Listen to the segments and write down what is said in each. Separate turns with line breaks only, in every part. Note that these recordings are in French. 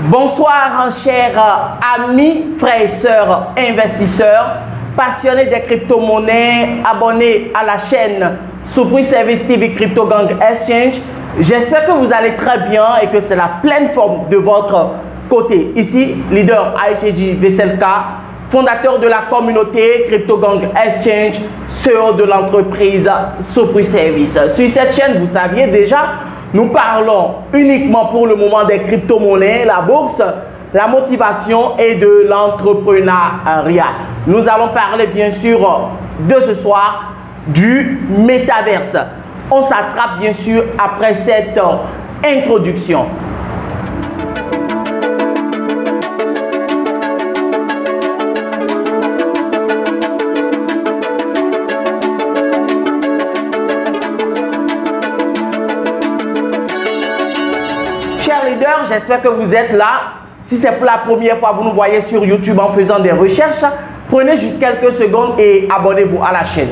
Bonsoir chers amis, frères et sœurs investisseurs, passionnés des crypto-monnaies, abonnés à la chaîne Soupri Service TV Crypto Gang Exchange. J'espère que vous allez très bien et que c'est la pleine forme de votre côté. Ici, leader IHG Veselka, fondateur de la communauté Crypto Gang Exchange, CEO de l'entreprise Soupri Service. Sur cette chaîne, vous saviez déjà, nous parlons uniquement pour le moment des crypto-monnaies, la bourse, la motivation et de l'entrepreneuriat. Nous allons parler bien sûr de ce soir du métaverse. On s'attrape bien sûr après cette introduction. Chers leaders, j'espère que vous êtes là. Si c'est pour la première fois, vous nous voyez sur YouTube en faisant des recherches, prenez juste quelques secondes et abonnez-vous à la chaîne.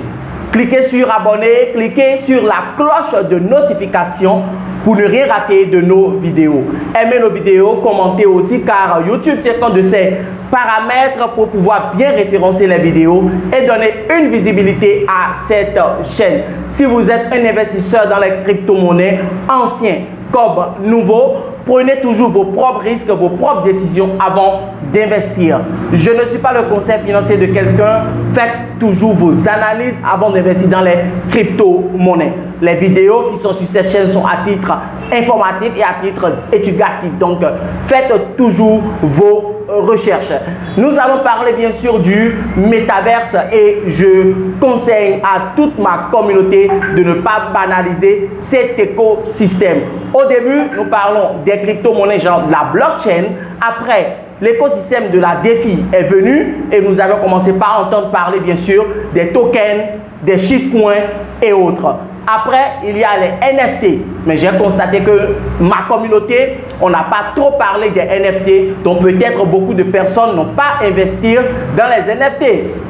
Cliquez sur abonner, cliquez sur la cloche de notification pour ne rien rater de nos vidéos. Aimez nos vidéos, commentez aussi car YouTube tient compte de ces paramètres pour pouvoir bien référencer les vidéos et donner une visibilité à cette chaîne. Si vous êtes un investisseur dans les crypto-monnaies, ancien comme nouveau, prenez toujours vos propres risques, vos propres décisions avant d'investir. Je ne suis pas le conseil financier de quelqu'un. Faites toujours vos analyses avant d'investir dans les crypto-monnaies. Les vidéos qui sont sur cette chaîne sont à titre informatif et à titre éducatif. Donc, faites toujours vos recherches. Nous allons parler bien sûr du métaverse et je conseille à toute ma communauté de ne pas banaliser cet écosystème. Au début, nous parlons des crypto-monnaies, genre la blockchain. Après, l'écosystème de la DeFi est venu et nous avons commencé par entendre parler bien sûr des tokens, des shitcoins et autres. Après, il y a les NFT. Mais j'ai constaté que ma communauté, on n'a pas trop parlé des NFT. Donc peut-être beaucoup de personnes n'ont pas investi dans les NFT.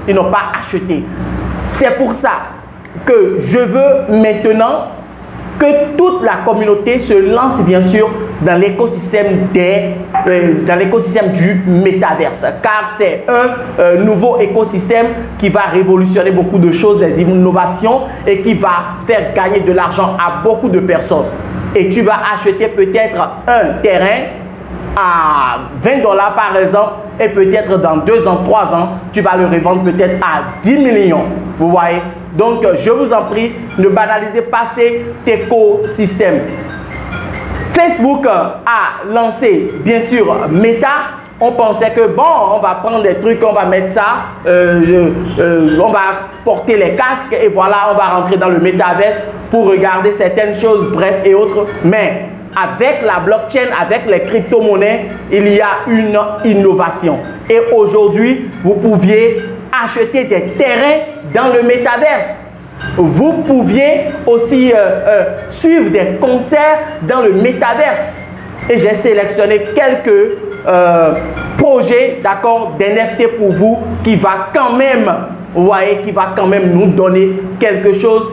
Ils n'ont pas acheté. C'est pour ça que je veux maintenant que toute la communauté se lance bien sûr dans l'écosystème du métaverse, car c'est un nouveau écosystème qui va révolutionner beaucoup de choses, des innovations et qui va faire gagner de l'argent à beaucoup de personnes. Et tu vas acheter peut-être un terrain à 20 $ par exemple et peut-être dans 2 ans, 3 ans, tu vas le revendre peut-être à 10 millions. Vous voyez? Donc, je vous en prie, ne banalisez pas cet écosystème. Facebook a lancé, bien sûr, Meta. On pensait que, bon, on va prendre des trucs, on va mettre ça, on va porter les casques et voilà, on va rentrer dans le métaverse pour regarder certaines choses, bref et autres. Mais avec la blockchain, avec les crypto-monnaies, il y a une innovation. Et aujourd'hui, vous pouviez acheter des terrains dans le métaverse. Vous pouviez aussi suivre des concerts dans le métaverse. Et j'ai sélectionné quelques projets, d'accord, d'NFT pour vous qui va quand même, vous voyez, qui va quand même nous donner quelque chose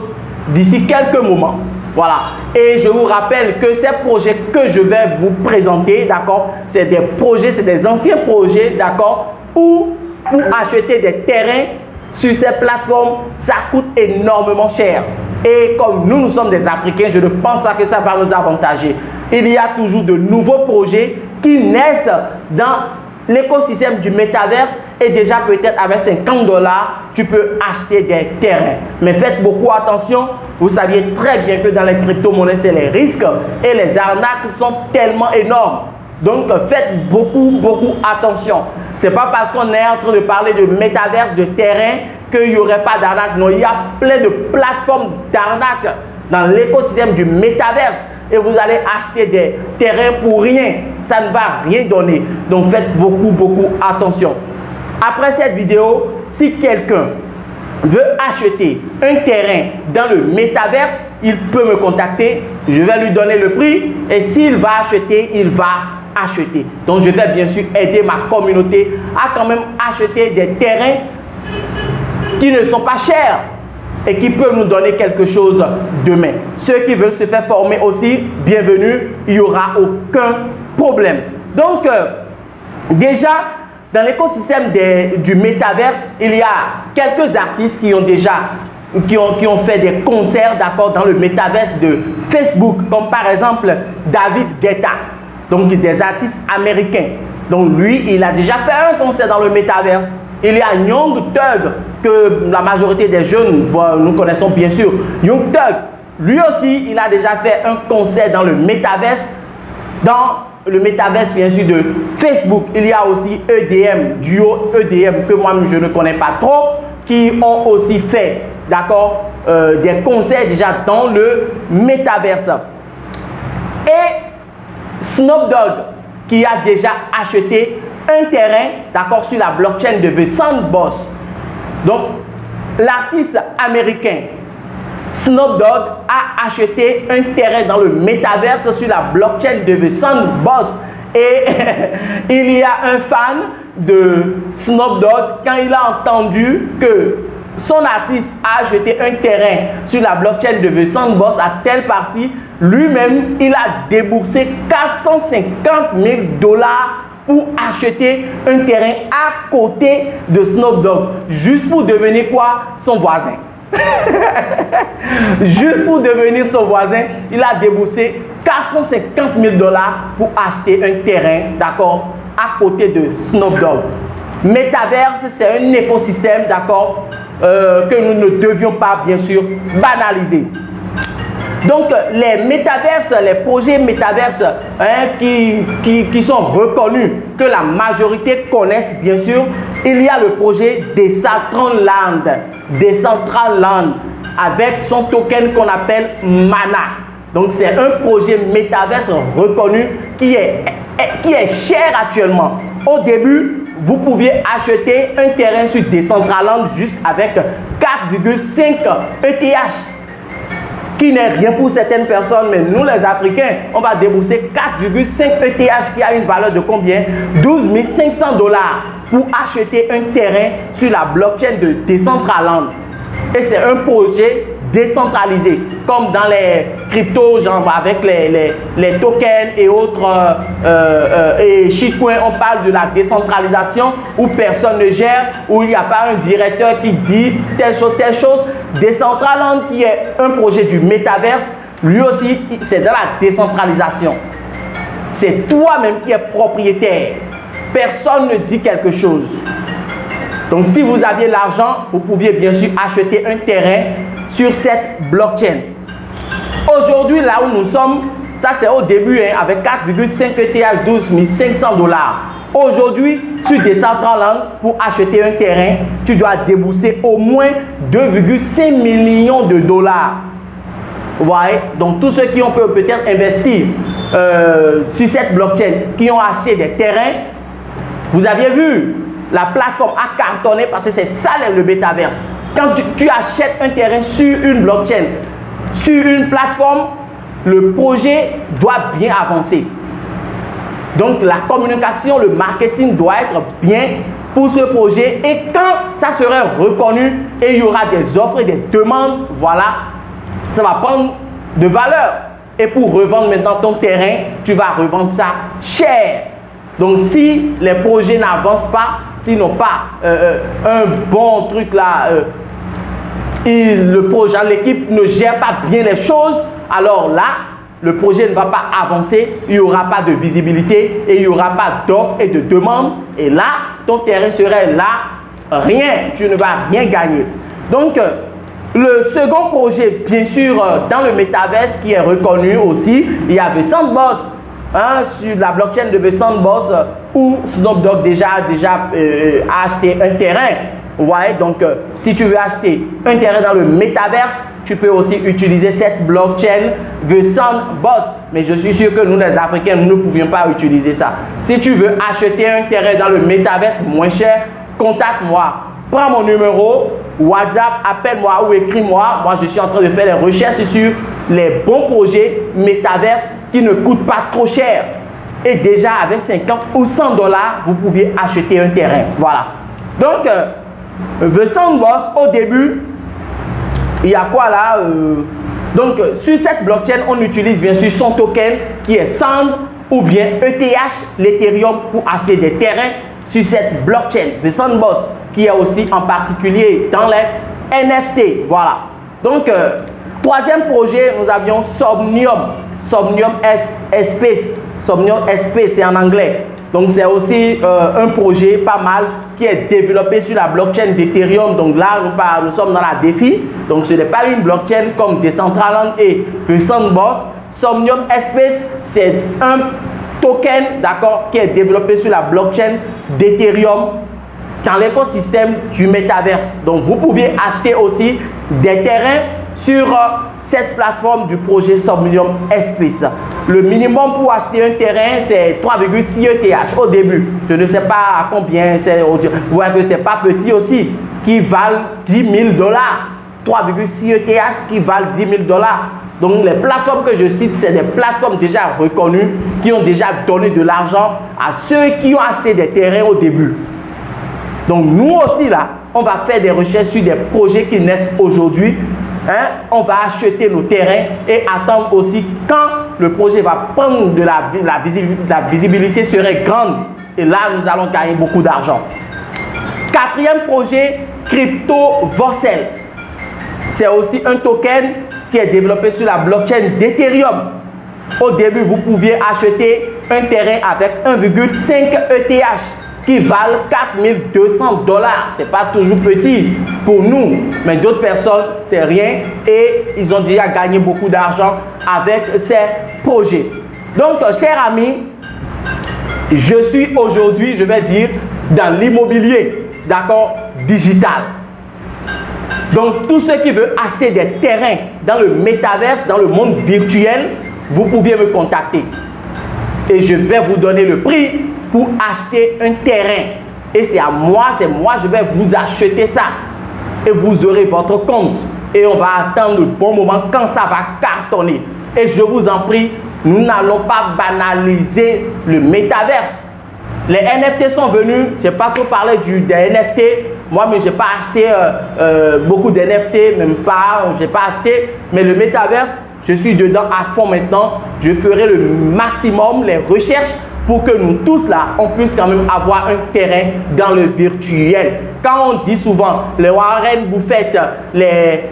d'ici quelques moments. Voilà. Et je vous rappelle que ces projets que je vais vous présenter, d'accord, c'est des projets, c'est des anciens projets, d'accord, où pour acheter des terrains sur ces plateformes, ça coûte énormément cher. Et comme nous sommes des Africains, je ne pense pas que ça va nous avantager. Il y a toujours de nouveaux projets qui naissent dans l'écosystème du métaverse et déjà peut-être avec 50 $, tu peux acheter des terrains. Mais faites beaucoup attention. Vous saviez très bien que dans les crypto-monnaies, c'est les risques et les arnaques sont tellement énormes. Donc, faites beaucoup attention. Ce n'est pas parce qu'on est en train de parler de métaverse, de terrain, qu'il n'y aurait pas d'arnaque. Non, il y a plein de plateformes d'arnaque dans l'écosystème du métaverse. Et vous allez acheter des terrains pour rien. Ça ne va rien donner. Donc, faites beaucoup attention. Après cette vidéo, si quelqu'un veut acheter un terrain dans le métaverse, il peut me contacter. Je vais lui donner le prix. Et s'il va acheter, il va acheter. Donc, je vais bien sûr aider ma communauté à quand même acheter des terrains qui ne sont pas chers et qui peuvent nous donner quelque chose demain. Ceux qui veulent se faire former aussi, bienvenue, il n'y aura aucun problème. Donc, déjà, dans l'écosystème du métaverse, il y a quelques artistes qui ont déjà qui ont fait des concerts, d'accord, dans le métaverse de Facebook, comme par exemple David Guetta, donc des artistes américains. Donc lui, il a déjà fait un concert dans le métaverse. Il y a Young Thug, que la majorité des jeunes, bon, nous connaissons bien sûr. Young Thug, lui aussi, il a déjà fait un concert dans le métaverse, bien sûr de Facebook. Il y a aussi EDM, duo EDM, que moi je ne connais pas trop, qui ont aussi fait, d'accord, des concerts déjà dans le métaverse. Et Snoop Dogg, qui a déjà acheté un terrain, d'accord, sur la blockchain de The Sandbox. Donc, l'artiste américain Snoop Dogg a acheté un terrain dans le métaverse sur la blockchain de The Sandbox. Et il y a un fan de Snoop Dogg, quand il a entendu que son artiste a acheté un terrain sur la blockchain de The Sandbox à telle partie, lui-même, il a déboursé 450 000 $ pour acheter un terrain à côté de Snoop Dogg, juste pour devenir quoi? Son voisin. Juste pour devenir son voisin, il a déboursé 450 000 $ pour acheter un terrain, d'accord, à côté de Snoop Dogg. Metaverse, c'est un écosystème, d'accord, que nous ne devions pas, bien sûr, banaliser. Donc, les métaverses, les projets métaverses qui sont reconnus, que la majorité connaissent, bien sûr, il y a le projet Decentraland, avec son token qu'on appelle Mana. Donc, c'est un projet métaverse reconnu qui est cher actuellement. Au début, vous pouviez acheter un terrain sur Decentraland juste avec 4,5 ETH. Qui n'est rien pour certaines personnes, mais nous les Africains, on va débourser 4,5 ETH qui a une valeur de combien? 12 500 $ pour acheter un terrain sur la blockchain de Decentraland. Et c'est un projet décentralisé, comme dans les cryptos, genre avec les tokens et autres et shitcoin, on parle de la décentralisation où personne ne gère, où il n'y a pas un directeur qui dit telle chose. Decentraland, qui est un projet du métaverse, lui aussi, c'est dans la décentralisation. C'est toi-même qui es propriétaire. Personne ne dit quelque chose. Donc, si vous aviez l'argent, vous pouviez bien sûr acheter un terrain sur cette blockchain. Aujourd'hui, là où nous sommes, ça c'est au début, avec 4,5 ETH, 12 500 $. Aujourd'hui, sur Decentraland, pour acheter un terrain, tu dois débourser au moins 2,5 millions $. Vous voyez? Donc, tous ceux qui ont peut-être investir sur cette blockchain, qui ont acheté des terrains, vous aviez vu, la plateforme a cartonné parce que c'est ça le métaverse. Quand tu achètes un terrain sur une blockchain, sur une plateforme, le projet doit bien avancer. Donc la communication, le marketing doit être bien pour ce projet. Et quand ça sera reconnu et il y aura des offres et des demandes, voilà, ça va prendre de valeur. Et pour revendre maintenant ton terrain, tu vas revendre ça cher. Donc, si les projets n'avancent pas, s'ils n'ont pas un bon truc là, le projet, l'équipe ne gère pas bien les choses, alors là, le projet ne va pas avancer, il n'y aura pas de visibilité et il n'y aura pas d'offres et de demandes. Et là, ton terrain serait là, rien, tu ne vas rien gagner. Donc, le second projet, bien sûr, dans le métaverse qui est reconnu aussi, il y a The Sandbox. Sur la blockchain de The Sandbox où Snoop Dogg a acheté un terrain. Ouais, donc si tu veux acheter un terrain dans le métaverse, tu peux aussi utiliser cette blockchain The Sandbox. Mais je suis sûr que nous les Africains, nous ne pouvions pas utiliser ça. Si tu veux acheter un terrain dans le métaverse moins cher, contacte-moi. Prends mon numéro, WhatsApp, appelle-moi ou écris-moi. Moi, je suis en train de faire les recherches sur les bons projets métaverse qui ne coûtent pas trop cher. Et déjà, avec 50 ou 100 $, vous pouviez acheter un terrain. Voilà. Donc, The Sandbox, au début, il y a quoi là Donc, sur cette blockchain, on utilise bien sûr son token qui est Sand ou bien ETH, l'Ethereum, pour acheter des terrains sur cette blockchain de Sandbox, qui est aussi en particulier dans les NFT. Voilà. Donc, troisième projet, nous avions Somnium. Somnium Space. Somnium Space, c'est en anglais. Donc, c'est aussi un projet pas mal qui est développé sur la blockchain d'Ethereum. Donc là, nous sommes dans la défi. Donc, ce n'est pas une blockchain comme Decentraland et The Sandbox. Somnium Space, c'est un token, d'accord, qui est développé sur la blockchain d'Ethereum dans l'écosystème du métaverse. Donc, vous pouvez acheter aussi des terrains sur cette plateforme du projet Somnium Space. Le minimum pour acheter un terrain, c'est 3,6 ETH au début. Je ne sais pas à combien c'est. Vous voyez que ce n'est pas petit aussi, qui valent 10 000 $. 3,6 ETH qui valent 10 000 $. Donc, les plateformes que je cite, c'est des plateformes déjà reconnues qui ont déjà donné de l'argent à ceux qui ont acheté des terrains au début. Donc, nous aussi, là, on va faire des recherches sur des projets qui naissent aujourd'hui. On va acheter nos terrains et attendre aussi quand le projet va prendre de la visibilité serait grande. Et là, nous allons gagner beaucoup d'argent. Quatrième projet, Crypto Voxel. C'est aussi un token qui est développé sur la blockchain d'Ethereum. Au début, vous pouviez acheter un terrain avec 1,5 ETH qui valent 4200 $. Ce n'est pas toujours petit pour nous, mais d'autres personnes, c'est rien et ils ont déjà gagné beaucoup d'argent avec ces projets. Donc, chers amis, je suis aujourd'hui, je vais dire, dans l'immobilier, d'accord, digital. Donc, tous ceux qui veulent acheter des terrains dans le métaverse, dans le monde virtuel, vous pouvez me contacter. Et je vais vous donner le prix pour acheter un terrain. Et c'est moi, je vais vous acheter ça. Et vous aurez votre compte. Et on va attendre le bon moment quand ça va cartonner. Et je vous en prie, nous n'allons pas banaliser le métaverse. Les NFT sont venus, je n'ai pas trop parlé des NFT. Moi, mais je n'ai pas acheté beaucoup d'NFT, même pas, je n'ai pas acheté. Mais le métaverse, je suis dedans à fond maintenant. Je ferai le maximum, les recherches pour que nous tous là, on puisse quand même avoir un terrain dans le virtuel. Quand on dit souvent, les Warren Buffett, les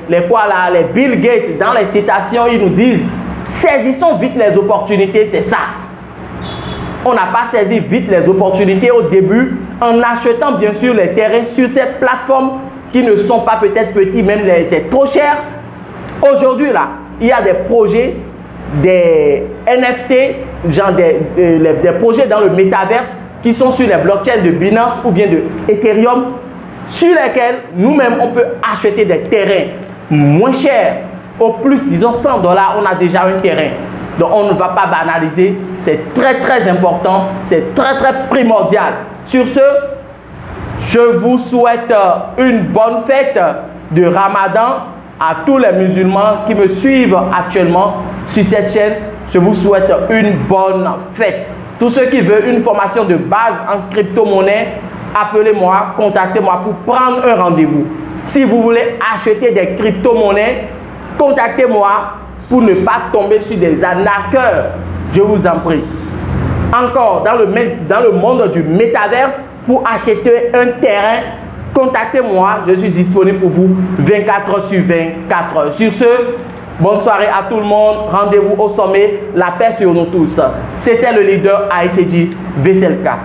Bill Gates, dans les citations, ils nous disent, saisissons vite les opportunités, c'est ça. On n'a pas saisi vite les opportunités au début en achetant bien sûr les terrains sur ces plateformes qui ne sont pas peut-être petits, même c'est trop cher. Aujourd'hui là, il y a des projets, des NFT, genre des projets dans le métaverse qui sont sur les blockchains de Binance ou bien de Ethereum, sur lesquels nous-mêmes on peut acheter des terrains moins chers. Au plus, disons 100 $, on a déjà un terrain. Donc on ne va pas banaliser, c'est très très important, c'est très très primordial. Sur ce, je vous souhaite une bonne fête de Ramadan à tous les musulmans qui me suivent actuellement sur cette chaîne. Je vous souhaite une bonne fête. Tous ceux qui veulent une formation de base en crypto-monnaie, appelez-moi, contactez-moi pour prendre un rendez-vous. Si vous voulez acheter des crypto-monnaies, contactez-moi pour ne pas tomber sur des arnaqueurs. Je vous en prie. Encore, dans le monde du métaverse, pour acheter un terrain, contactez-moi. Je suis disponible pour vous 24 sur 24. Sur ce, bonne soirée à tout le monde. Rendez-vous au sommet. La paix sur nous tous. C'était le leader Aïtchédji Veselka.